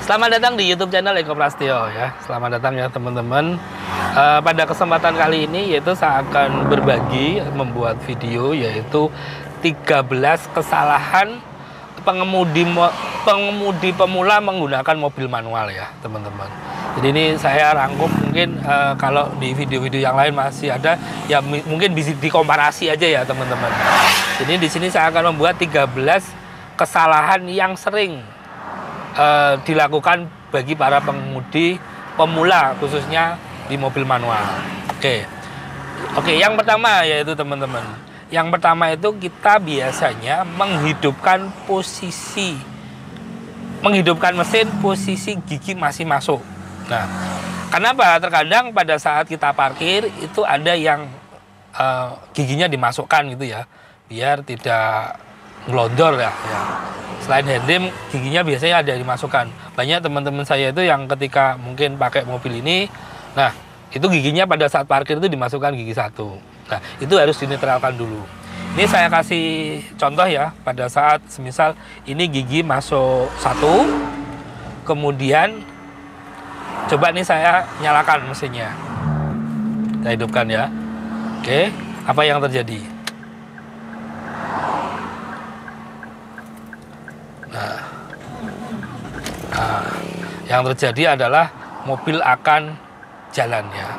Selamat datang di YouTube channel Eko Prasetyo ya. Selamat datang ya teman-teman. Pada kesempatan kali ini yaitu saya akan berbagi membuat video yaitu 13 kesalahan pengemudi pemula menggunakan mobil manual ya teman-teman. Jadi ini saya rangkum mungkin kalau di video-video yang lain masih ada ya mungkin bisa dikomparasi aja ya teman-teman. Jadi di sini saya akan membuat 13 kesalahan yang sering dilakukan bagi para pengemudi pemula khususnya di mobil manual. Oke, yang pertama yaitu teman-teman. Yang pertama itu kita biasanya menghidupkan mesin posisi gigi masih masuk. Nah, kenapa? Terkadang pada saat kita parkir itu ada yang giginya dimasukkan gitu ya, biar tidak ngelondor ya. Selain handrem, giginya biasanya ada dimasukkan. Banyak teman-teman saya itu yang ketika mungkin pakai mobil ini, nah itu giginya pada saat parkir itu dimasukkan gigi satu. Nah itu harus dinetralkan dulu. Ini saya kasih contoh ya, pada saat semisal ini gigi masuk satu, kemudian coba nih saya nyalakan mesinnya. Saya hidupkan ya. Oke, apa yang terjadi? Nah, yang terjadi adalah mobil akan jalan ya.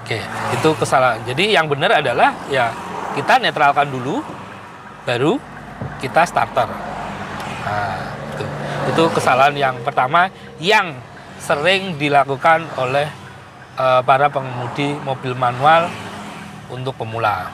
Oke, itu kesalahan. Jadi yang benar adalah ya kita netralkan dulu, baru kita starter. Nah, itu kesalahan yang pertama yang sering dilakukan oleh para pengemudi mobil manual untuk pemula.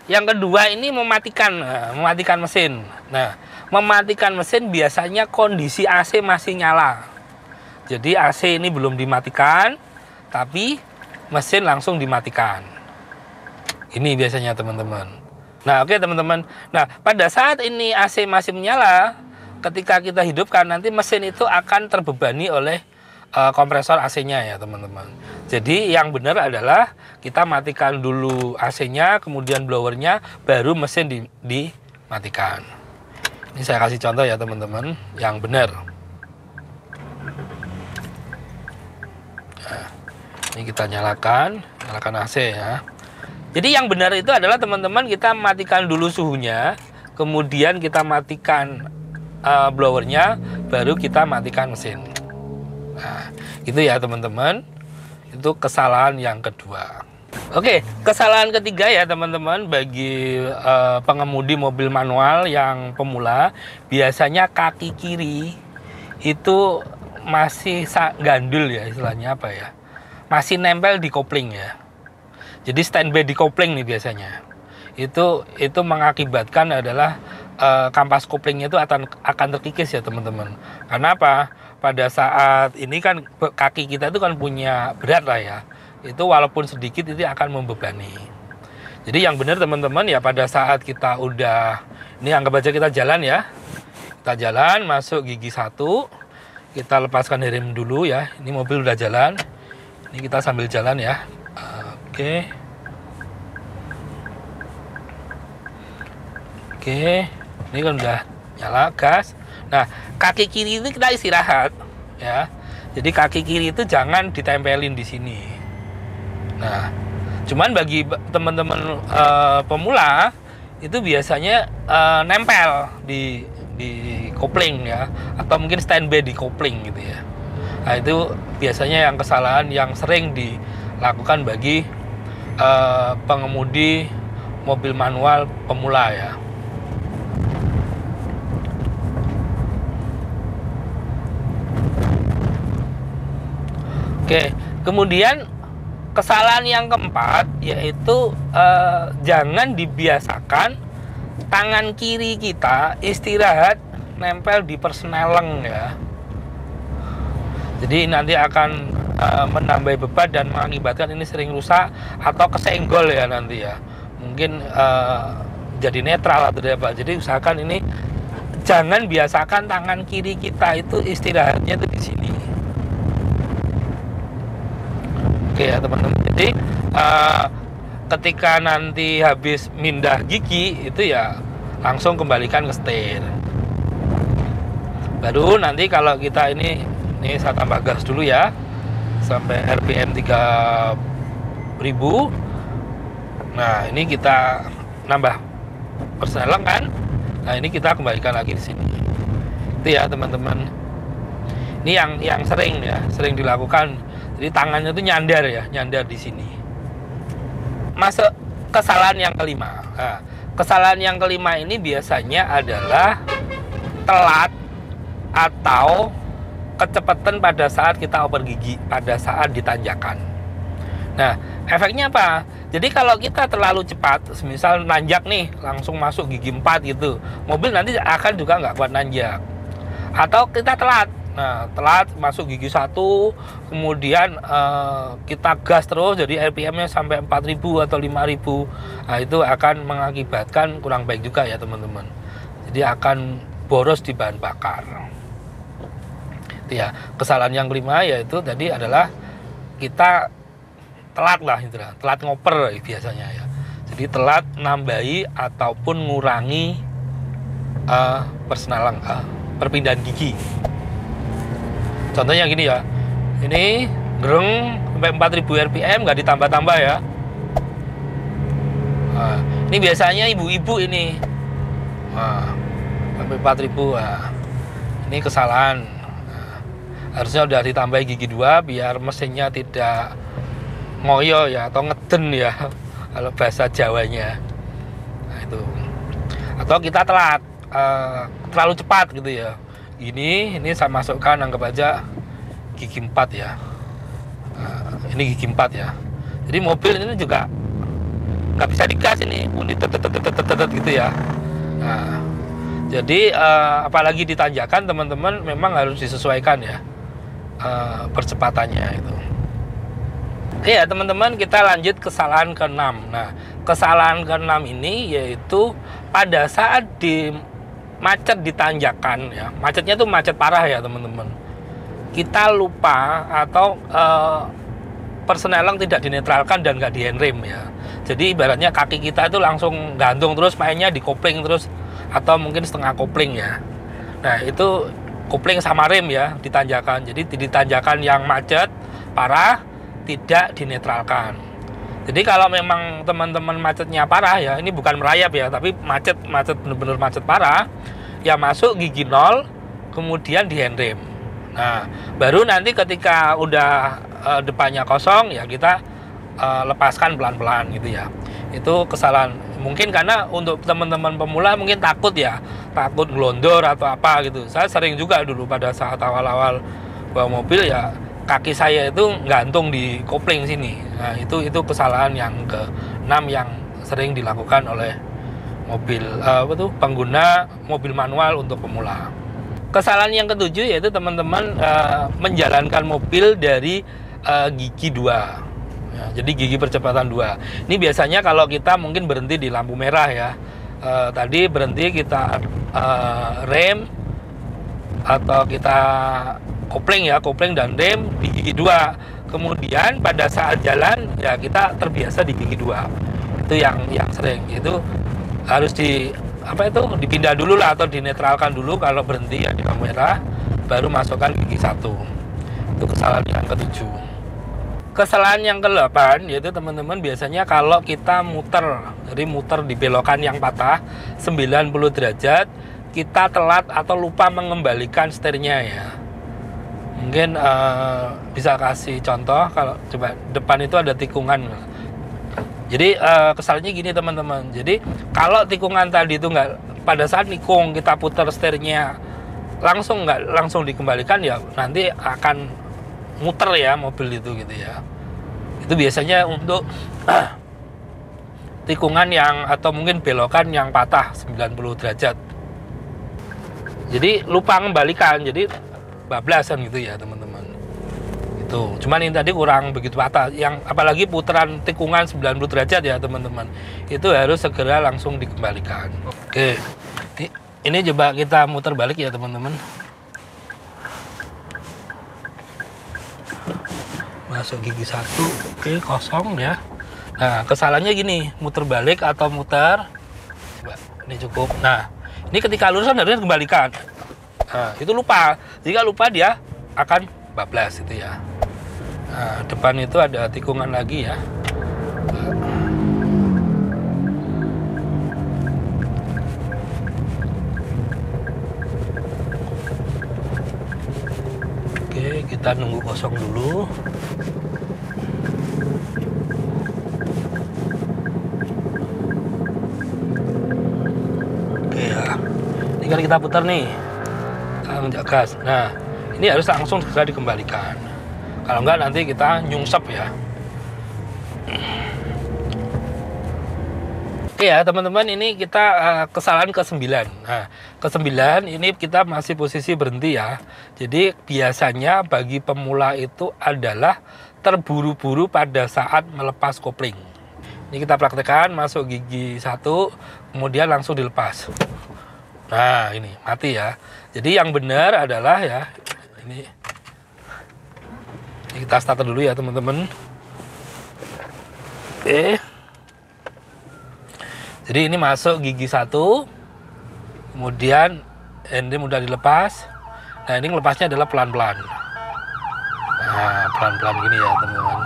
Yang kedua ini mematikan mesin. Nah, mematikan mesin biasanya kondisi AC masih nyala. Jadi AC ini belum dimatikan, tapi mesin langsung dimatikan. Ini biasanya teman-teman. Nah, oke teman-teman. Nah, pada saat ini AC masih menyala, ketika kita hidupkan nanti mesin itu akan terbebani oleh kompresor AC-nya ya teman-teman. Jadi yang benar adalah kita matikan dulu AC-nya, kemudian blowernya, baru mesin dimatikan. Ini saya kasih contoh ya teman-teman, yang benar. Nah, ini kita nyalakan AC ya. Jadi yang benar itu adalah teman-teman kita matikan dulu suhunya, kemudian kita matikan blowernya, baru kita matikan mesin. Nah, itu ya teman-teman. Itu kesalahan yang kedua. Oke, kesalahan ketiga ya teman-teman bagi pengemudi mobil manual yang pemula, biasanya kaki kiri itu masih gandul ya, istilahnya apa ya? Masih nempel di kopling ya. Jadi standby di kopling nih biasanya. Itu mengakibatkan adalah kampas koplingnya itu akan terkikis ya teman-teman. Karena apa? Pada saat ini kan kaki kita itu kan punya berat lah ya. Itu walaupun sedikit itu akan membebani. Jadi yang benar teman-teman ya, pada saat kita udah, ini anggap aja kita jalan ya. Kita jalan masuk gigi satu, kita lepaskan rem dulu ya. Ini mobil udah jalan. Ini kita sambil jalan ya. Oke, ini kan udah nyala gas. Nah, kaki kiri itu kita istirahat ya. Jadi kaki kiri itu jangan ditempelin di sini. Nah, cuman bagi teman-teman pemula itu biasanya nempel di kopling ya, atau mungkin standby di kopling gitu ya. Nah, itu biasanya yang kesalahan yang sering dilakukan bagi pengemudi mobil manual pemula ya. Oke, kemudian kesalahan yang keempat yaitu jangan dibiasakan tangan kiri kita istirahat nempel di persneleng ya. Jadi nanti akan menambah beban dan mengakibatkan ini sering rusak atau kesenggol ya nanti ya. Mungkin jadi netral atau apa. Jadi usahakan ini jangan biasakan tangan kiri kita itu istirahatnya itu di sini. Oke ya teman-teman. Jadi ketika nanti habis mindah gigi itu ya langsung kembalikan ke setir. Baru nanti kalau kita ini saya tambah gas dulu ya sampai RPM 3000. Nah, ini kita nambah persneling kan. Nah, ini kita kembalikan lagi di sini. Itu ya teman-teman. Ini yang sering dilakukan. Jadi tangannya itu nyandar di sini. Masuk kesalahan yang kelima. Nah, kesalahan yang kelima ini biasanya adalah telat atau kecepatan pada saat kita oper gigi, pada saat ditanjakan. Nah, efeknya apa? Jadi kalau kita terlalu cepat, misal nanjak nih, langsung masuk gigi 4 gitu, mobil nanti akan juga nggak kuat nanjak. Atau kita telat, telat masuk gigi 1, kemudian kita gas terus, jadi RPM-nya sampai 4000 atau 5000. Nah, itu akan mengakibatkan kurang baik juga ya teman-teman. Jadi akan boros di bahan bakar. Ya, kesalahan yang kelima yaitu tadi adalah kita telat telat ngoper biasanya ya. Jadi telat nambahi ataupun ngurangi persneling, perpindahan gigi. Contohnya gini ya, ini gereng sampai 4000 RPM nggak ditambah-tambah ya. Nah, ini biasanya ibu-ibu ini sampai 4000. Nah, ini kesalahan. Harusnya udah ditambah gigi 2 biar mesinnya tidak ngoyo ya, atau ngeden ya kalau bahasa Jawanya. Nah, itu. Atau kita telat, terlalu cepat gitu ya. Ini saya masukkan, anggap aja gigi 4 ya. Ini gigi 4 ya. Jadi mobil ini juga nggak bisa digas ini, gitu ya. Nah, jadi apalagi ditanjakan teman-teman memang harus disesuaikan ya. Percepatannya itu. Oke ya teman-teman, kita lanjut kesalahan ke-6. Nah, kesalahan ke-6 ini yaitu pada saat di macet di tanjakan ya. Macetnya tuh macet parah ya teman-teman. Kita lupa atau persneling tidak dinetralkan dan nggak di handrem ya. Jadi ibaratnya kaki kita itu langsung gantung terus, mainnya di kopling terus, atau mungkin setengah kopling ya. Nah, itu kopling sama rem ya ditanjakan. Jadi di tanjakan yang macet parah tidak dinetralkan. Jadi kalau memang teman-teman macetnya parah ya, ini bukan merayap ya, tapi macet bener-bener macet parah, ya masuk gigi 0 kemudian di handrem. Nah, baru nanti ketika udah depannya kosong ya kita lepaskan pelan-pelan gitu ya. Itu kesalahan mungkin karena untuk teman-teman pemula mungkin takut ngelondor atau apa gitu. Saya sering juga dulu pada saat awal-awal bawa mobil ya, kaki saya itu gantung di kopling sini. Nah, itu kesalahan yang ke-6 yang sering dilakukan oleh mobil pengguna mobil manual untuk pemula. Kesalahan yang ke-7 yaitu teman-teman menjalankan mobil dari gigi 2. Ya, jadi gigi percepatan 2. Ini biasanya kalau kita mungkin berhenti di lampu merah ya. Tadi berhenti kita rem atau kita kopling dan rem di gigi 2. Kemudian pada saat jalan ya kita terbiasa di gigi 2. Itu yang sering. Itu harus dipindah dulu lah atau dinetralkan dulu kalau berhenti ya di lampu merah, baru masukkan gigi 1. Itu kesalahan yang ke-7. Kesalahan yang ke-8 yaitu teman-teman biasanya kalau kita muter di belokan yang patah 90 derajat, kita telat atau lupa mengembalikan setirnya ya. Mungkin bisa kasih contoh, kalau coba depan itu ada tikungan. Jadi kesalahannya gini teman-teman. Jadi kalau tikungan tadi itu pada saat nikung kita putar setirnya nggak langsung dikembalikan ya, nanti akan muter ya mobil itu gitu ya. Itu biasanya untuk tikungan atau mungkin belokan yang patah 90 derajat. Jadi lupa mengembalikan, jadi bablasan gitu ya teman-teman. Itu cuman ini tadi kurang begitu patah, yang apalagi putaran tikungan 90 derajat ya teman-teman, itu harus segera langsung dikembalikan. Oke, ini coba kita muter balik ya teman-teman. Masuk gigi 1, oke, kosong ya. Nah, kesalahannya gini, muter balik atau muter, coba ini cukup. Nah, ini ketika lurus harusnya kembalikan. Nah, itu lupa. Jika lupa dia akan bablas itu ya. Nah, depan itu ada tikungan lagi ya. Oke, kita nunggu kosong dulu. Oke ya. Ini kan kita putar nih. Kita gas. Nah, ini harus langsung segera dikembalikan. Kalau enggak nanti kita nyungsep ya. Oke ya teman-teman, ini kita kesalahan ke-9. Nah, ke-9 ini kita masih posisi berhenti ya. Jadi biasanya bagi pemula itu adalah terburu-buru pada saat melepas kopling. Ini kita praktekkan, masuk gigi 1, kemudian langsung dilepas. Nah, ini mati ya. Jadi yang benar adalah ya, ini kita starter dulu ya teman-teman. Oke. Jadi ini masuk gigi 1, kemudian ini udah dilepas. Nah, ini lepasnya adalah pelan-pelan. Nah, pelan-pelan gini ya teman-teman.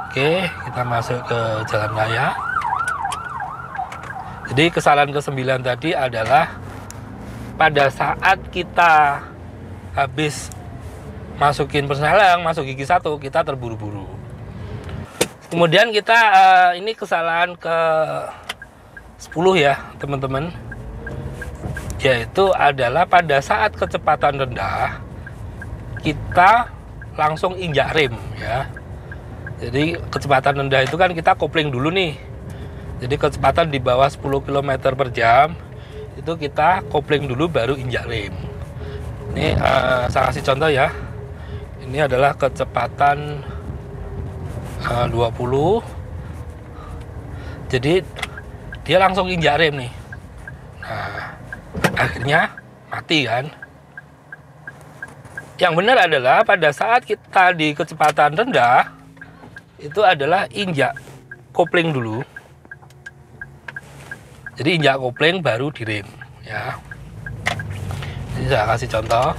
Oke, kita masuk ke jalan raya. Jadi kesalahan ke-9 tadi adalah pada saat kita habis masukin persneling, masuk gigi 1, kita terburu-buru. Kemudian kita ini kesalahan ke-10 ya teman-teman, yaitu adalah pada saat kecepatan rendah kita langsung injak rem ya. Jadi kecepatan rendah itu kan kita kopling dulu nih. Jadi kecepatan di bawah 10 km per jam itu kita kopling dulu baru injak rem. Ini saya kasih contoh ya. Ini adalah kecepatan 20. Jadi dia langsung injak rem nih. Nah, akhirnya mati kan. Yang benar adalah pada saat kita di kecepatan rendah itu adalah injak kopling dulu. Jadi injak kopling baru direm ya. Ini saya kasih contoh.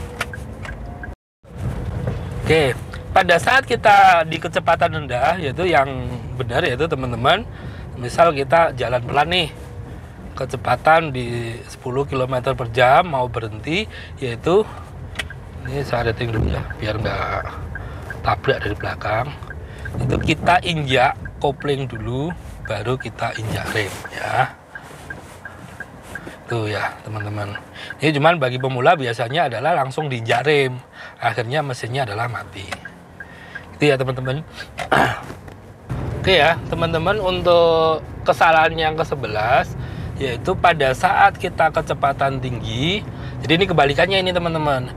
Oke, pada saat kita di kecepatan rendah, yaitu yang benar yaitu teman-teman, misal kita jalan pelan nih, kecepatan di 10 km per jam mau berhenti, yaitu ini saya rating dulu ya biar nggak tabrak dari belakang. Itu kita injak kopling dulu baru kita injak rem ya. Tuh ya teman-teman. Ini cuman bagi pemula biasanya adalah langsung diinjak rem, akhirnya mesinnya adalah mati. Itu ya teman-teman. Oke ya teman-teman, untuk kesalahan yang ke-11 yaitu pada saat kita kecepatan tinggi. Jadi ini kebalikannya ini teman-teman.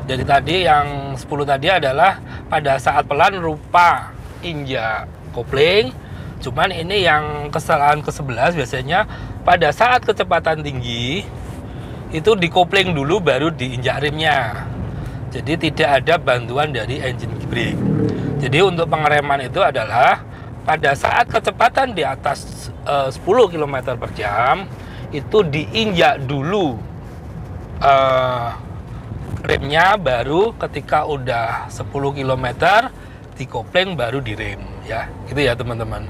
Jadi tadi yang 10 tadi adalah pada saat pelan lupa injak kopling. Cuman ini yang kesalahan ke-11 biasanya pada saat kecepatan tinggi itu dikopling dulu baru diinjak remnya. Jadi tidak ada bantuan dari engine brake. Jadi untuk pengereman itu adalah pada saat kecepatan di atas 10 km per jam itu diinjak dulu remnya, baru ketika udah 10 km dikopling baru direm ya. Gitu ya teman-teman.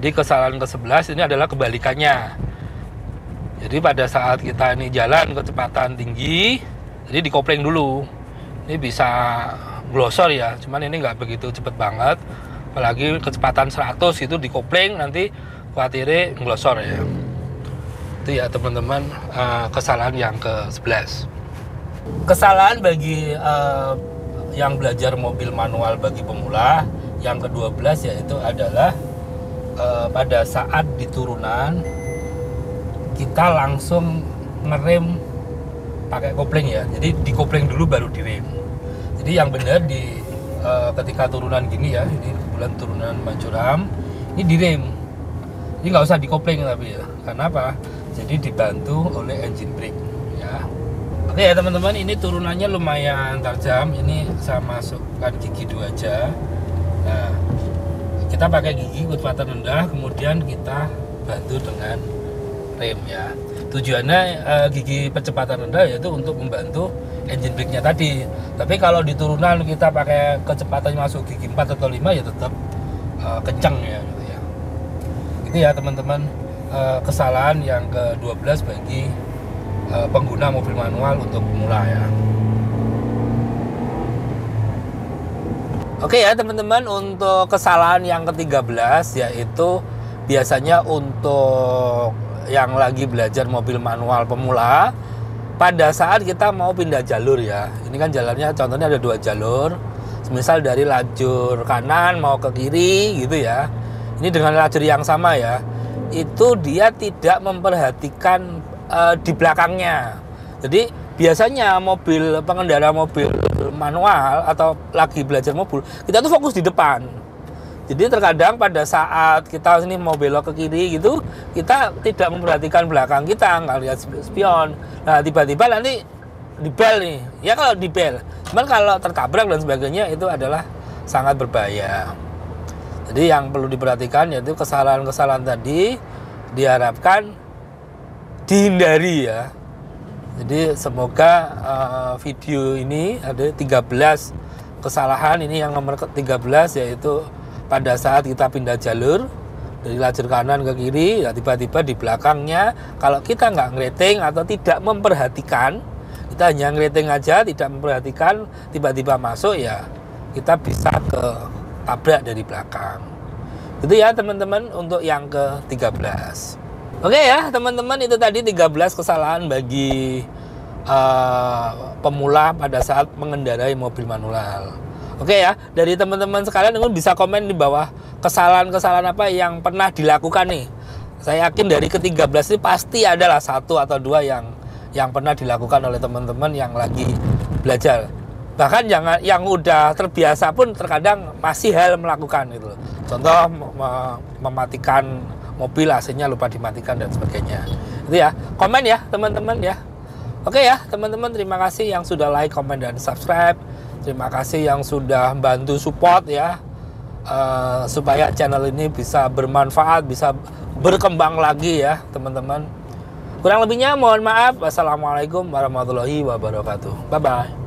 Jadi kesalahan ke-11 ini adalah kebalikannya. Jadi pada saat kita ini jalan kecepatan tinggi, jadi dikopling dulu. Ini bisa glosor ya, cuman ini nggak begitu cepet banget. Apalagi kecepatan 100 itu dikopling, nanti khawatirnya glosor ya. Itu ya teman-teman, kesalahan yang ke-11. Kesalahan bagi yang belajar mobil manual bagi pemula yang ke-12 yaitu adalah pada saat di turunan kita langsung ngerem pakai kopling ya. Jadi dikopling dulu baru direm. Jadi yang benar di ketika turunan gini ya, ini bulan turunan Mancuram, ini direm. Ini nggak usah dikopling tapi ya. Karena apa? Jadi dibantu oleh engine brake ya. Oke ya teman-teman, ini turunannya lumayan tajam. Ini saya masukkan gigi 2 aja. Nah, kita pakai gigi kecepatan rendah, kemudian kita bantu dengan rem ya. Tujuannya gigi percepatan rendah yaitu untuk membantu engine brake-nya tadi. Tapi kalau di turunan kita pakai kecepatan masuk gigi 4 atau 5 ya tetap kencang ya gitu ya. Itu ya teman-teman, kesalahan yang ke-12 bagi pengguna mobil manual untuk pemula ya. Oke ya teman-teman, untuk kesalahan yang ke-13 yaitu biasanya untuk yang lagi belajar mobil manual pemula, pada saat kita mau pindah jalur ya, ini kan jalannya contohnya ada 2 jalur, misal dari lajur kanan mau ke kiri gitu ya, ini dengan lajur yang sama ya, itu dia tidak memperhatikan di belakangnya. Jadi biasanya pengendara mobil manual atau lagi belajar mobil, kita tuh fokus di depan. Jadi terkadang pada saat kita ini mau belok ke kiri gitu, kita tidak memperhatikan belakang kita, nggak lihat spion. Nah tiba-tiba nanti dibel nih, ya kalau dibel. Cuman kalau tertabrak dan sebagainya itu adalah sangat berbahaya. Jadi yang perlu diperhatikan yaitu kesalahan-kesalahan tadi diharapkan dihindari ya. Jadi semoga video ini ada 13 kesalahan, ini yang nomor 13 yaitu pada saat kita pindah jalur dari lajur kanan ke kiri, ya tiba-tiba di belakangnya kalau kita nggak ngerating atau tidak memperhatikan, kita hanya ngerating aja tidak memperhatikan, tiba-tiba masuk ya kita bisa ke tabrak dari belakang. Itu ya teman-teman untuk yang ke-13. Oke ya teman-teman, itu tadi 13 kesalahan bagi pemula pada saat mengendarai mobil manual. Oke ya, dari teman-teman sekalian bisa komen di bawah kesalahan-kesalahan apa yang pernah dilakukan nih. Saya yakin dari ke-13 ini pasti adalah 1 atau 2 yang pernah dilakukan oleh teman-teman yang lagi belajar. Bahkan yang udah terbiasa pun terkadang masih hal melakukan itu. Contoh mematikan mobil, AC-nya lupa dimatikan dan sebagainya. Itu ya, komen ya teman-teman ya. Oke ya teman-teman, terima kasih yang sudah like, komen, dan subscribe. Terima kasih yang sudah bantu support ya, supaya channel ini bisa bermanfaat, bisa berkembang lagi ya teman-teman. Kurang lebihnya mohon maaf. Wassalamualaikum warahmatullahi wabarakatuh. Bye-bye.